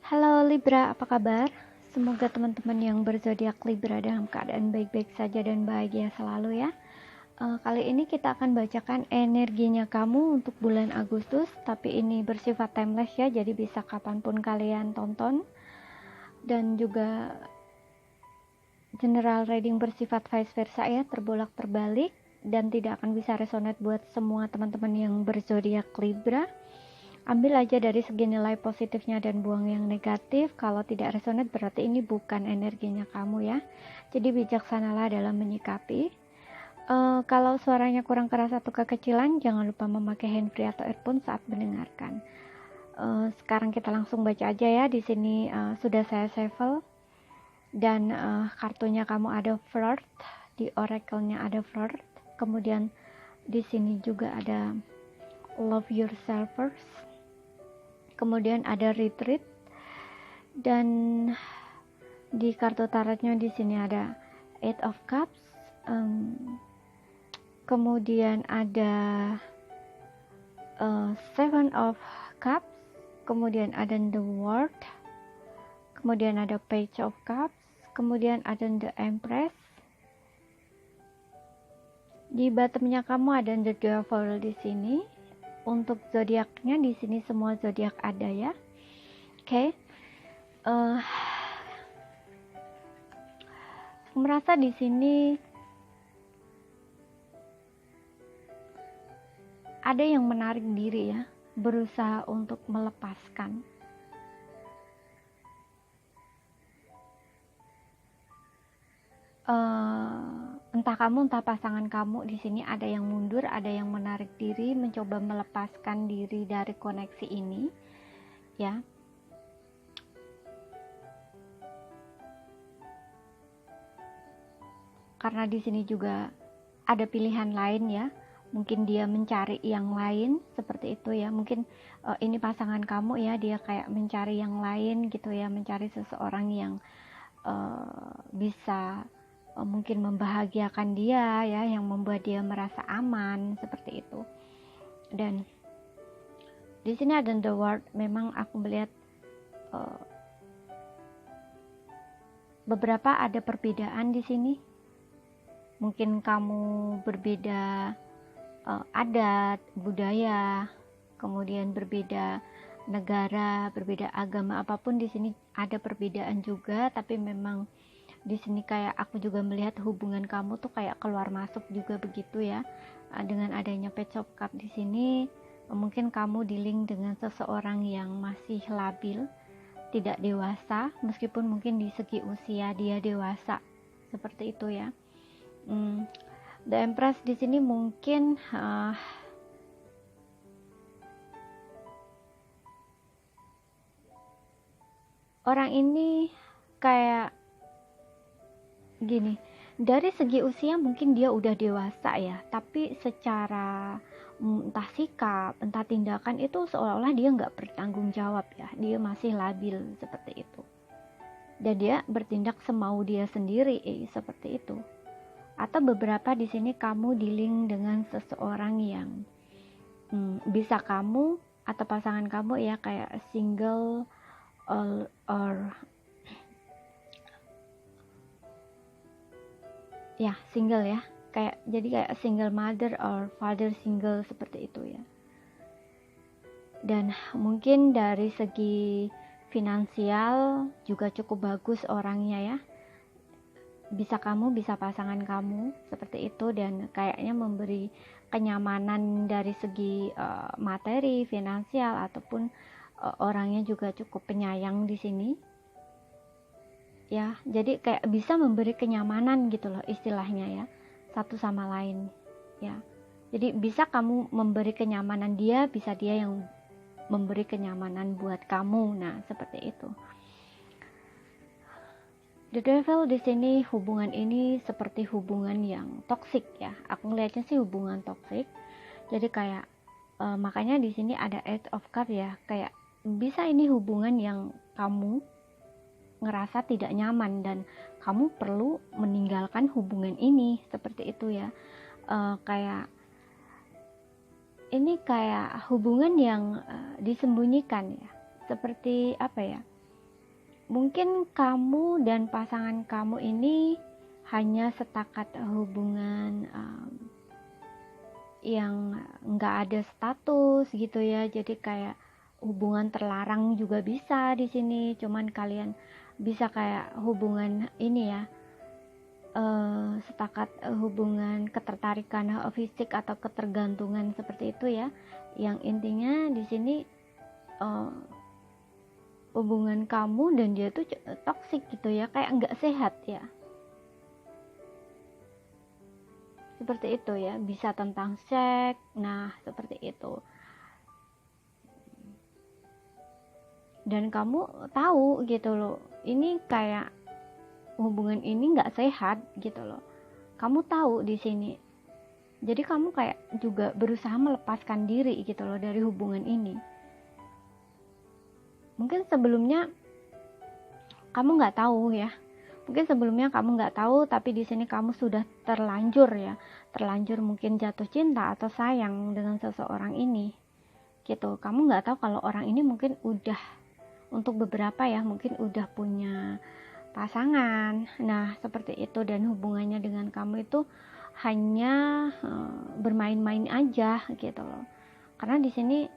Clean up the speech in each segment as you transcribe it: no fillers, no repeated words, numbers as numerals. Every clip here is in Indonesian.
Halo Libra, apa kabar? Semoga teman-teman yang berzodiak Libra dalam keadaan baik-baik saja dan bahagia selalu ya. Kali ini kita akan bacakan energinya kamu untuk bulan Agustus, tapi ini bersifat timeless ya, jadi bisa kapanpun kalian tonton. Dan juga general reading bersifat vice versa ya, terbolak terbalik, dan tidak akan bisa resonate buat semua teman-teman yang berzodiak Libra. Ambil aja dari segi nilai positifnya dan buang yang negatif. Kalau tidak resonate berarti ini bukan energinya kamu ya. Jadi bijaksanalah dalam menyikapi. Kalau suaranya kurang keras atau kekecilan, jangan lupa memakai handfree atau earphone saat mendengarkan. Sekarang kita langsung baca aja ya. Di sini sudah saya shuffle dan kartunya kamu ada flirt, di oracle-nya ada flirt. Kemudian di sini juga ada love yourself first. Kemudian ada retreat, dan di kartu tarotnya di sini ada Eight of Cups, kemudian ada Seven of Cups, kemudian ada the World, kemudian ada Page of Cups, kemudian ada the Empress. Di bottomnya kamu ada the Devil di sini. Untuk zodiaknya di sini semua zodiak ada ya. Oke. Merasa di sini ada yang menarik diri ya, berusaha untuk melepaskan. Entah kamu entah pasangan kamu di sini ada yang mundur, ada yang menarik diri, mencoba melepaskan diri dari koneksi ini ya. Karena di sini juga ada pilihan lain ya. Mungkin dia mencari yang lain seperti itu ya. Mungkin ini pasangan kamu ya, dia kayak mencari yang lain gitu ya, mencari seseorang yang bisa mungkin membahagiakan dia ya, yang membuat dia merasa aman seperti itu. Dan di sini ada the word, memang aku melihat beberapa ada perbedaan di sini. Mungkin kamu berbeda adat, budaya, kemudian berbeda negara, berbeda agama, apapun di sini ada perbedaan juga, tapi memang di sini kayak aku juga melihat hubungan kamu tuh kayak keluar masuk juga begitu ya. Dengan adanya Page of Cups di sini, mungkin kamu dealing dengan seseorang yang masih labil, tidak dewasa, meskipun mungkin di segi usia dia dewasa, seperti itu ya. The Empress di sini mungkin orang ini kayak gini, dari segi usia mungkin dia udah dewasa ya, tapi secara entah sikap, entah tindakan itu seolah-olah dia nggak bertanggung jawab ya, dia masih labil seperti itu, dan dia bertindak semau dia sendiri seperti itu. Atau beberapa di sini kamu dealing dengan seseorang yang bisa kamu atau pasangan kamu ya kayak single or ya single ya, kayak jadi kayak single mother or father single seperti itu ya. Dan mungkin dari segi finansial juga cukup bagus orangnya ya, bisa kamu bisa pasangan kamu seperti itu, dan kayaknya memberi kenyamanan dari segi materi, finansial, ataupun orangnya juga cukup penyayang di sini ya. Jadi kayak bisa memberi kenyamanan gitu loh istilahnya ya, satu sama lain ya. Jadi bisa kamu memberi kenyamanan, dia bisa dia yang memberi kenyamanan buat kamu. Nah, seperti itu. The Devil di sini, hubungan ini seperti hubungan yang toksik ya. Aku ngelihatnya sih hubungan toksik. Jadi kayak makanya di sini ada Eight of Cups ya. Kayak bisa ini hubungan yang kamu ngerasa tidak nyaman dan kamu perlu meninggalkan hubungan ini seperti itu ya. Kayak ini kayak hubungan yang disembunyikan ya, seperti apa ya, mungkin kamu dan pasangan kamu ini hanya setakat hubungan yang nggak ada status gitu ya, jadi kayak hubungan terlarang juga bisa di sini, cuman kalian bisa kayak hubungan ini ya, setakat hubungan ketertarikan fisik atau ketergantungan seperti itu ya, yang intinya di sini hubungan kamu dan dia tuh toksik gitu ya, kayak nggak sehat ya, seperti itu ya, bisa tentang seks, nah seperti itu. Dan kamu tahu gitu loh, ini kayak hubungan ini nggak sehat gitu loh, kamu tahu di sini. Jadi kamu kayak juga berusaha melepaskan diri gitu loh dari hubungan ini. Mungkin sebelumnya kamu nggak tahu ya, tapi di sini kamu sudah terlanjur mungkin jatuh cinta atau sayang dengan seseorang ini gitu. Kamu nggak tahu kalau orang ini mungkin udah, untuk beberapa ya, mungkin udah punya pasangan, nah seperti itu, dan hubungannya dengan kamu itu hanya bermain-main aja gitu loh. Karena di sini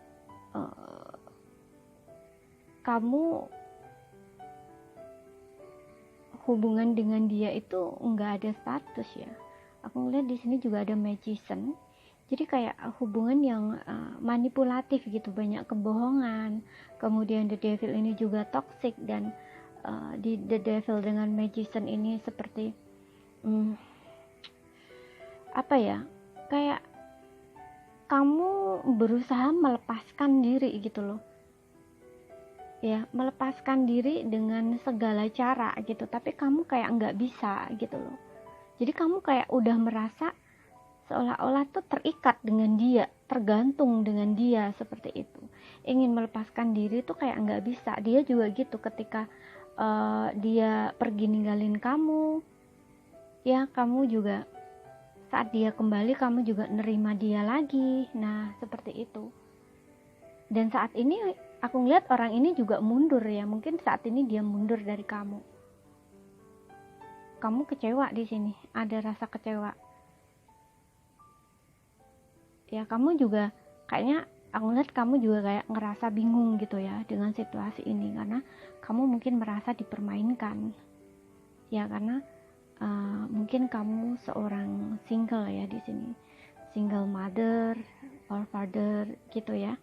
kamu hubungan dengan dia itu nggak ada status ya. Aku ngeliat di sini juga ada magician. Jadi kayak hubungan yang manipulatif gitu, banyak kebohongan. Kemudian the devil ini juga toxic, dan di the devil dengan magician ini seperti apa ya? Kayak kamu berusaha melepaskan diri gitu loh. Ya, melepaskan diri dengan segala cara gitu, tapi kamu kayak nggak bisa gitu loh. Jadi kamu kayak udah merasa seolah-olah tuh terikat dengan dia, tergantung dengan dia, seperti itu. Ingin melepaskan diri tuh kayak nggak bisa. Dia juga gitu, ketika dia pergi ninggalin kamu, ya kamu juga saat dia kembali kamu juga nerima dia lagi. Nah seperti itu. Dan saat ini aku ngeliat orang ini juga mundur ya, mungkin saat ini dia mundur dari kamu. Kamu kecewa di sini, ada rasa kecewa. Ya kamu juga kayaknya, aku ngeliat kamu juga kayak ngerasa bingung gitu ya dengan situasi ini, karena kamu mungkin merasa dipermainkan. Ya karena mungkin kamu seorang single ya di sini, single mother or father gitu ya.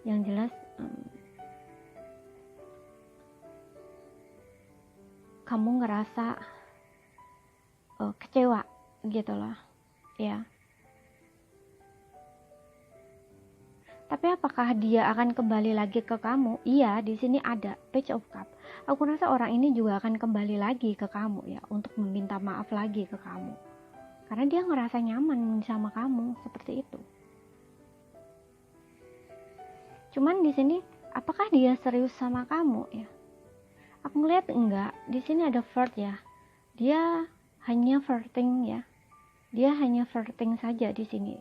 Yang jelas kamu ngerasa kecewa gitu loh ya. Tapi apakah dia akan kembali lagi ke kamu? Iya, di sini ada Page of Cup. Aku rasa orang ini juga akan kembali lagi ke kamu ya, untuk meminta maaf lagi ke kamu, karena dia ngerasa nyaman sama kamu, seperti itu. Cuman di sini apakah dia serius sama kamu ya? Aku ngeliat enggak. Di sini ada flirt ya. Dia hanya flirting ya. Dia hanya flirting saja di sini.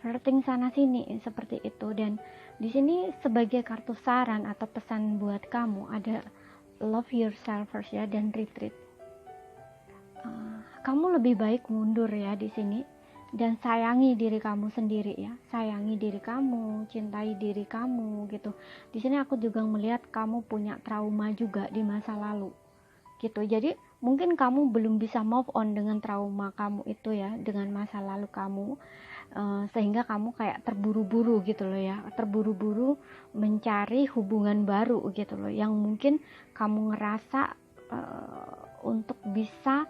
Flirting sana sini seperti itu. Dan di sini sebagai kartu saran atau pesan buat kamu ada love yourself first ya, dan retreat. Kamu lebih baik mundur ya di sini, dan sayangi diri kamu sendiri ya, sayangi diri kamu, cintai diri kamu gitu. Di sini aku juga melihat kamu punya trauma juga di masa lalu gitu. Jadi mungkin kamu belum bisa move on dengan trauma kamu itu ya, dengan masa lalu kamu, sehingga kamu kayak terburu-buru gitu loh ya, terburu-buru mencari hubungan baru gitu loh, yang mungkin kamu ngerasa untuk bisa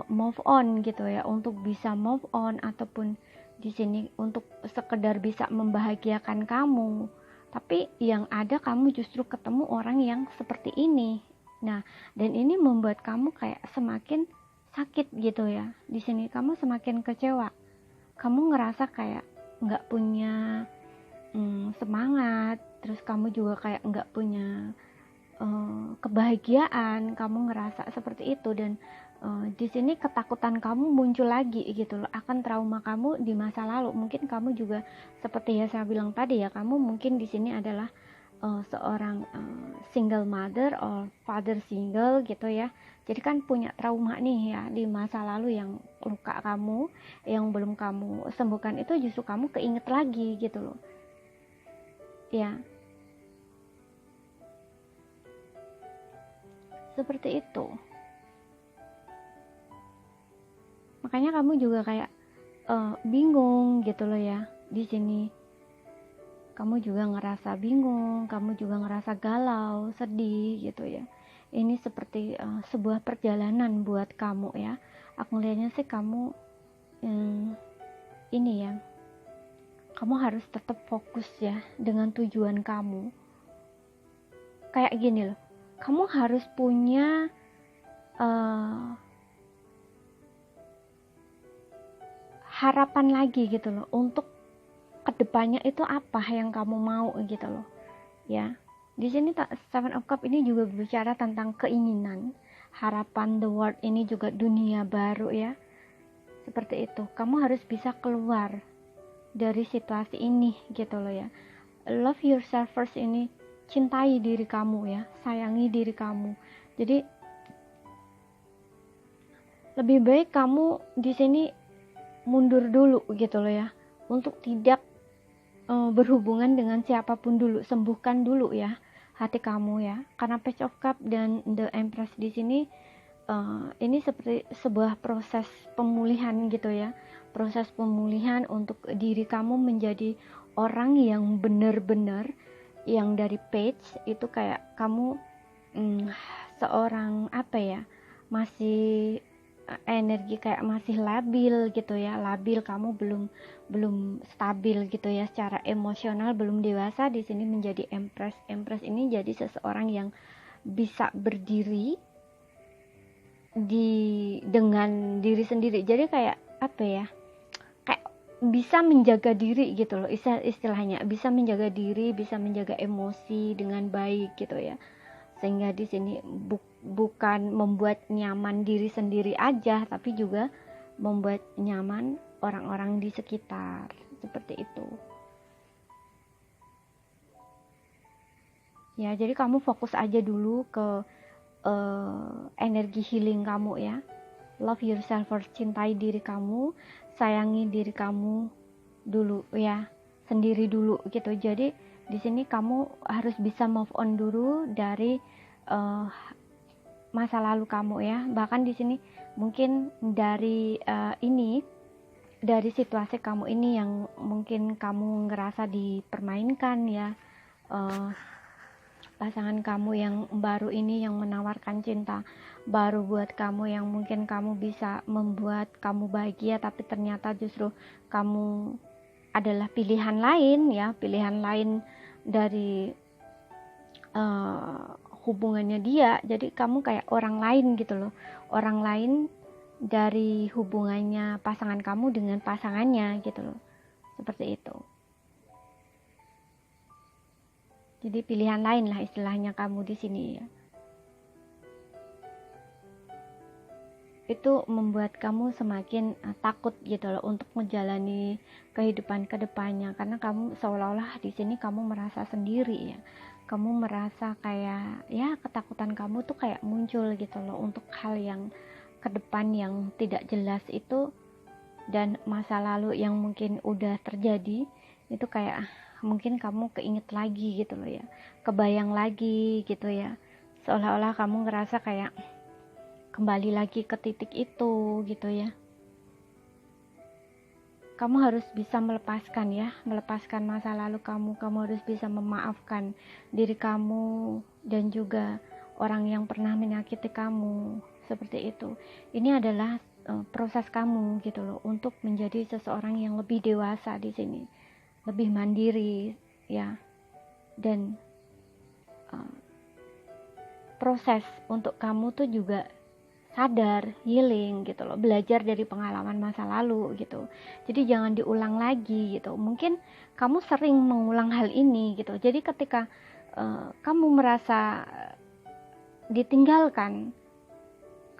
move on gitu ya, untuk bisa move on, ataupun di sini untuk sekedar bisa membahagiakan kamu, tapi yang ada kamu justru ketemu orang yang seperti ini. Nah, dan ini membuat kamu kayak semakin sakit gitu ya. Di sini kamu semakin kecewa, kamu ngerasa kayak nggak punya semangat, terus kamu juga kayak nggak punya kebahagiaan, kamu ngerasa seperti itu. Dan di sini ketakutan kamu muncul lagi gitu loh, akan trauma kamu di masa lalu. Mungkin kamu juga seperti ya saya bilang tadi ya, kamu mungkin di sini adalah seorang single mother or father single gitu ya. Jadi kan punya trauma nih ya di masa lalu, yang luka kamu yang belum kamu sembuhkan itu justru kamu keinget lagi gitu loh ya, seperti itu. Makanya kamu juga kayak bingung gitu loh ya. Di sini kamu juga ngerasa bingung, kamu juga ngerasa galau, sedih gitu ya. Ini seperti sebuah perjalanan buat kamu ya. Aku ngeliatnya sih kamu ini ya, kamu harus tetap fokus ya dengan tujuan kamu. Kayak gini loh, kamu harus punya harapan lagi gitu loh, untuk kedepannya itu apa yang kamu mau gitu loh ya. Di sini Seven of Cups ini juga berbicara tentang keinginan, harapan, the world ini juga dunia baru ya, seperti itu. Kamu harus bisa keluar dari situasi ini gitu loh ya. Love yourself first ini, cintai diri kamu ya, sayangi diri kamu. Jadi lebih baik kamu di sini mundur dulu gitu loh ya, untuk tidak berhubungan dengan siapapun dulu. Sembuhkan dulu ya hati kamu ya, karena Page of Cup dan The Empress di sini ini seperti sebuah proses pemulihan gitu ya, proses pemulihan untuk diri kamu menjadi orang yang benar-benar, yang dari Page itu kayak kamu seorang apa ya, masih energi kayak masih labil gitu ya, labil, kamu belum stabil gitu ya secara emosional, belum dewasa. Di sini menjadi Empress. Empress ini jadi seseorang yang bisa berdiri dengan diri sendiri. Jadi kayak apa ya, kayak bisa menjaga diri gitu loh, istilahnya bisa menjaga diri, bisa menjaga emosi dengan baik gitu ya. Sehingga di sini bukan membuat nyaman diri sendiri aja, tapi juga membuat nyaman orang-orang di sekitar, seperti itu ya. Jadi kamu fokus aja dulu ke energi healing kamu ya. Love yourself first, cintai diri kamu, sayangi diri kamu dulu ya, sendiri dulu gitu. Jadi di sini kamu harus bisa move on dulu dari masa lalu kamu ya. Bahkan di sini mungkin dari dari situasi kamu ini yang mungkin kamu ngerasa dipermainkan ya, pasangan kamu yang baru ini yang menawarkan cinta baru buat kamu, yang mungkin kamu bisa membuat kamu bahagia, tapi ternyata justru kamu adalah pilihan lain ya, pilihan lain dari hubungannya dia. Jadi kamu kayak orang lain gitu loh, orang lain dari hubungannya pasangan kamu dengan pasangannya gitu loh, seperti itu. Jadi pilihan lain lah istilahnya kamu di sini ya. Itu membuat kamu semakin takut gitu loh untuk menjalani kehidupan kedepannya, karena kamu seolah-olah di sini kamu merasa sendiri ya. Kamu merasa kayak ya, ketakutan kamu tuh kayak muncul gitu loh untuk hal yang ke depan yang tidak jelas itu, dan masa lalu yang mungkin udah terjadi itu kayak mungkin kamu keinget lagi gitu loh ya, kebayang lagi gitu ya, seolah-olah kamu ngerasa kayak kembali lagi ke titik itu gitu ya. Kamu harus bisa melepaskan ya, melepaskan masa lalu kamu harus bisa memaafkan diri kamu dan juga orang yang pernah menyakiti kamu, seperti itu. Ini adalah proses kamu gitu loh untuk menjadi seseorang yang lebih dewasa di sini, lebih mandiri ya, dan proses untuk kamu tuh juga sadar, healing gitu loh, belajar dari pengalaman masa lalu gitu. Jadi jangan diulang lagi gitu. Mungkin kamu sering mengulang hal ini gitu. Jadi ketika kamu merasa ditinggalkan,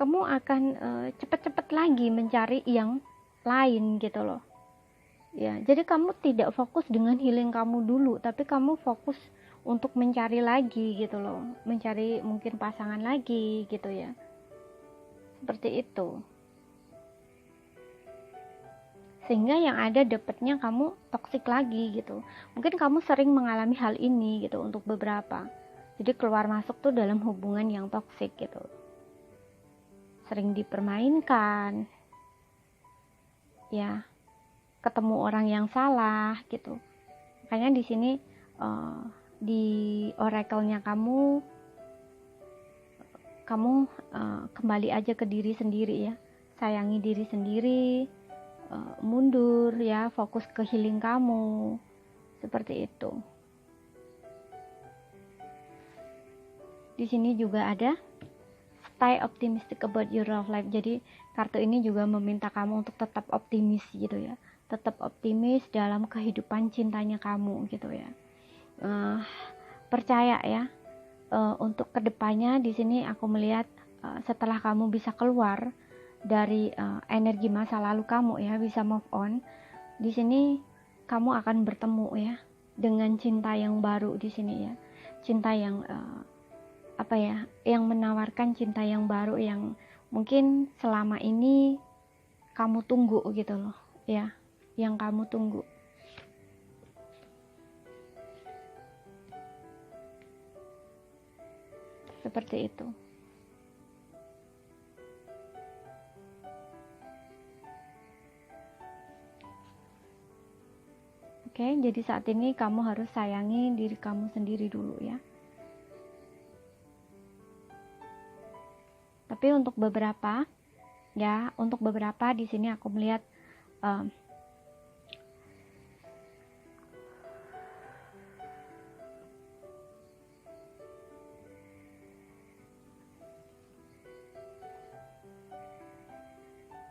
kamu akan cepet-cepet lagi mencari yang lain gitu loh. Ya, jadi kamu tidak fokus dengan healing kamu dulu, tapi kamu fokus untuk mencari lagi gitu loh, mencari mungkin pasangan lagi gitu ya, seperti itu. Sehingga yang ada dapetnya kamu toksik lagi gitu. Mungkin kamu sering mengalami hal ini gitu untuk beberapa. Jadi keluar masuk tuh dalam hubungan yang toksik gitu. Sering dipermainkan, ya, ketemu orang yang salah gitu. Makanya di sini di oracle-nya kamu kembali aja ke diri sendiri ya, sayangi diri sendiri, mundur ya, fokus ke healing kamu, seperti itu. Di sini juga ada stay optimistic about your love life. Jadi kartu ini juga meminta kamu untuk tetap optimis gitu ya, tetap optimis dalam kehidupan cintanya kamu gitu ya. Percaya ya, untuk kedepannya di sini aku melihat setelah kamu bisa keluar dari energi masa lalu kamu ya, bisa move on, di sini kamu akan bertemu ya dengan cinta yang baru di sini ya, cinta yang yang menawarkan cinta yang baru yang mungkin selama ini kamu tunggu gitu loh ya, yang kamu tunggu. Seperti itu. Oke, jadi saat ini kamu harus sayangi diri kamu sendiri dulu ya. Tapi untuk beberapa di sini aku melihat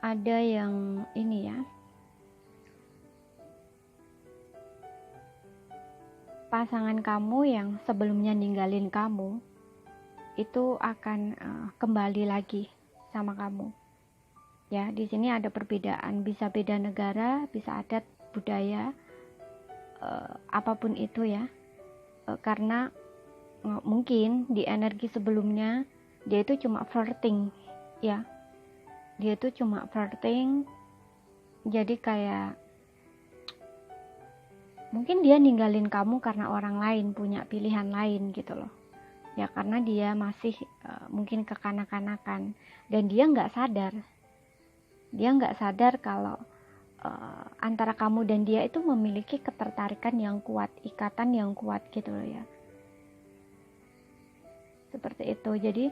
ada yang ini ya, pasangan kamu yang sebelumnya ninggalin kamu itu akan kembali lagi sama kamu. Ya, di sini ada perbedaan, bisa beda negara, bisa adat, budaya, apapun itu ya. Karena mungkin di energi sebelumnya dia itu cuma flirting, ya. Dia itu cuma flirting. Jadi kayak mungkin dia ninggalin kamu karena orang lain punya pilihan lain gitu loh. Ya karena dia masih mungkin kekanak-kanakan dan dia nggak sadar kalau antara kamu dan dia itu memiliki ketertarikan yang kuat, ikatan yang kuat gitu loh ya, seperti itu. Jadi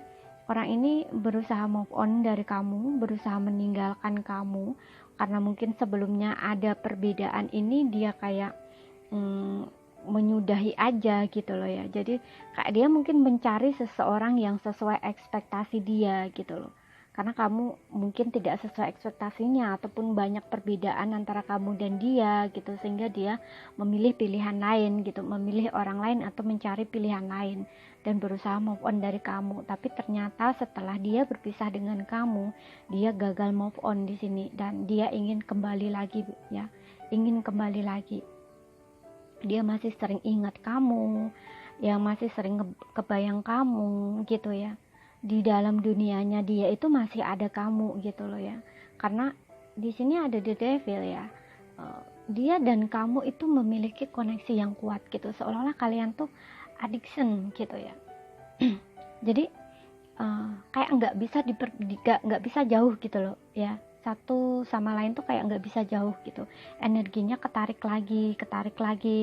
orang ini berusaha move on dari kamu, berusaha meninggalkan kamu karena mungkin sebelumnya ada perbedaan ini, dia kayak menyudahi aja gitu loh ya. Jadi kayak dia mungkin mencari seseorang yang sesuai ekspektasi dia gitu loh, karena kamu mungkin tidak sesuai ekspektasinya ataupun banyak perbedaan antara kamu dan dia gitu, sehingga dia memilih pilihan lain gitu, memilih orang lain atau mencari pilihan lain dan berusaha move on dari kamu. Tapi ternyata setelah dia berpisah dengan kamu, dia gagal move on di sini dan dia ingin kembali lagi ya, ingin kembali lagi. Dia masih sering ingat kamu, ya masih sering kebayang kamu gitu ya. Di dalam dunianya dia itu masih ada kamu gitu loh ya. Karena di sini ada the devil ya. Dia dan kamu itu memiliki koneksi yang kuat gitu, seolah-olah kalian tuh addiction gitu ya. Jadi kayak nggak bisa jauh gitu loh ya, satu sama lain tuh kayak nggak bisa jauh gitu, energinya ketarik lagi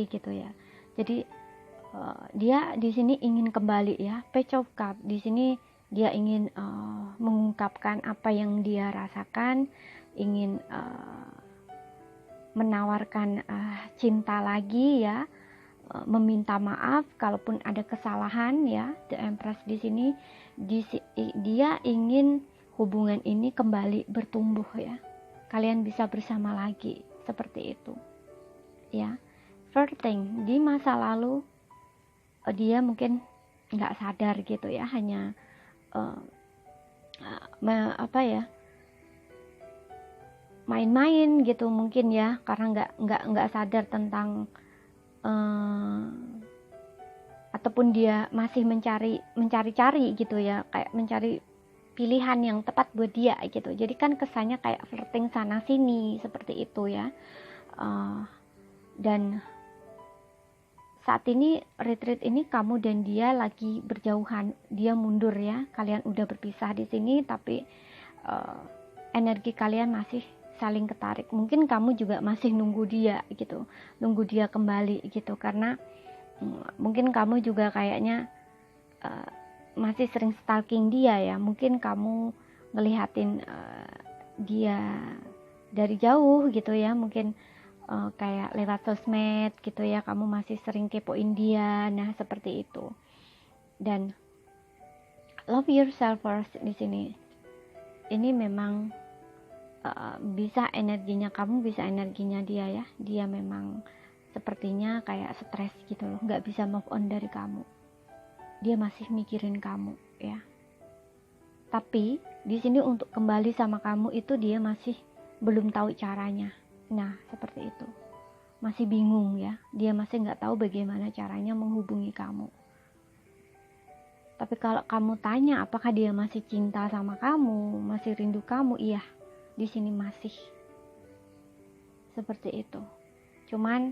gitu ya. Jadi dia di sini ingin kembali ya, Page of Cups di sini dia ingin mengungkapkan apa yang dia rasakan, ingin menawarkan cinta lagi ya, meminta maaf kalaupun ada kesalahan ya. The Empress di sini dia ingin hubungan ini kembali bertumbuh ya, kalian bisa bersama lagi seperti itu ya. Flirting di masa lalu dia mungkin nggak sadar gitu ya, hanya main-main gitu mungkin ya, karena nggak sadar tentang ataupun dia masih mencari-cari gitu ya, kayak mencari pilihan yang tepat buat dia gitu. Jadi kan kesannya kayak flirting sana sini seperti itu ya. Dan saat ini retreat ini kamu dan dia lagi berjauhan, dia mundur ya, kalian udah berpisah di sini, tapi energi kalian masih saling ketarik. Mungkin kamu juga masih nunggu dia gitu, nunggu dia kembali gitu, karena mungkin kamu juga kayaknya masih sering stalking dia ya. Mungkin kamu ngelihatin dia dari jauh gitu ya, mungkin kayak lewat sosmed gitu ya, kamu masih sering kepoin dia. Nah seperti itu. Dan love yourself first di sini. Ini memang bisa energinya kamu, bisa energinya dia ya. Dia memang sepertinya kayak stres gitu loh, nggak bisa move on dari kamu. Dia masih mikirin kamu ya. Tapi di sini untuk kembali sama kamu itu dia masih belum tahu caranya. Nah seperti itu, masih bingung ya, dia masih nggak tahu bagaimana caranya menghubungi kamu. Tapi kalau kamu tanya apakah dia masih cinta sama kamu, masih rindu kamu, iya, di sini masih seperti itu. Cuman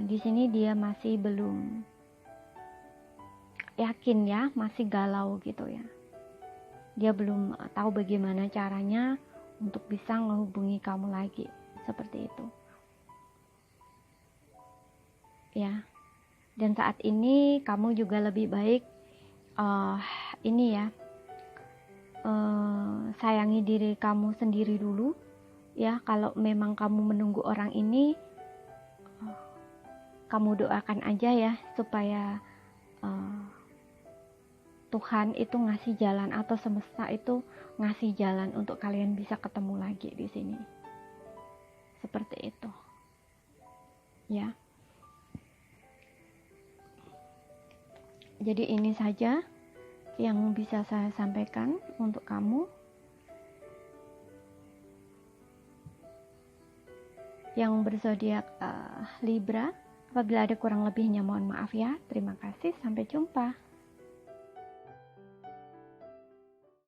di sini dia masih belum yakin ya, masih galau gitu ya. Dia belum tahu bagaimana caranya untuk bisa menghubungi kamu lagi, seperti itu ya. Dan saat ini kamu juga lebih baik ini ya, sayangi diri kamu sendiri dulu ya. Kalau memang kamu menunggu orang ini, kamu doakan aja ya supaya Tuhan itu ngasih jalan, atau semesta itu ngasih jalan untuk kalian bisa ketemu lagi di sini. Seperti itu. Ya. Jadi ini saja yang bisa saya sampaikan untuk kamu. Yang berzodiak Libra. Apabila ada kurang lebihnya mohon maaf ya. Terima kasih, sampai jumpa.